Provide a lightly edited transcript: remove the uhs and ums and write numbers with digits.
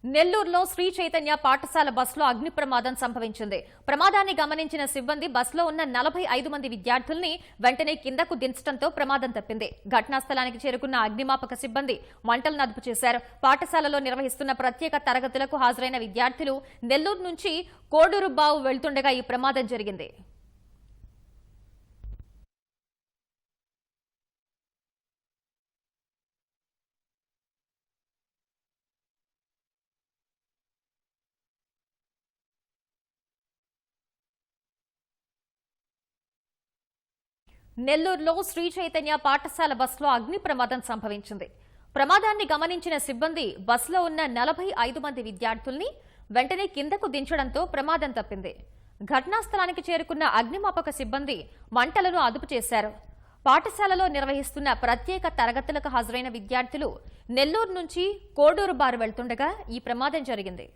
నెల్లూరులో శ్రీ చైతన్య పాఠశాల బస్సులో అగ్ని ప్రమాదం సంభవించింది. ప్రమాదాన్ని గమనించిన సిబ్బంది బస్సులో ఉన్న 45 మంది విద్యార్థుల్ని వెంటనే కిందకు దించడంతో ప్రమాదం తప్పింది. ఘటనా స్థలానికి చేరుకున్న అగ్నిమాపక సిబ్బంది మంటలను అదుపు చేశారు. పాఠశాలలో నిర్వహిస్తున్న ప్రత్యేక తరగతులకు హాజరైన విద్యార్థులు నెల్లూరు నుంచి కోడూరుబావు వెళ్తుండగా ఈ ప్రమాదం జరిగింది. నెల్లూరులో శ్రీ చైతన్య పాఠశాల బస్సులో అగ్ని ప్రమాదం సంభవించింది. ప్రమాదాన్ని గమనించిన సిబ్బంది బస్సులో ఉన్న 45 మంది విద్యార్థుల్ని వెంటనే కిందకు దించడంతో ప్రమాదం తప్పింది. ఘటనా స్థలానికి చేరుకున్న అగ్నిమాపక సిబ్బంది మంటలను అదుపు చేశారు. పాఠశాలలో నిర్వహిస్తున్న ప్రత్యేక తరగతులకు హాజరైన విద్యార్థులు నెల్లూరు నుంచి కోడూరు బారు వెళ్తుండగా ఈ ప్రమాదం జరిగింది.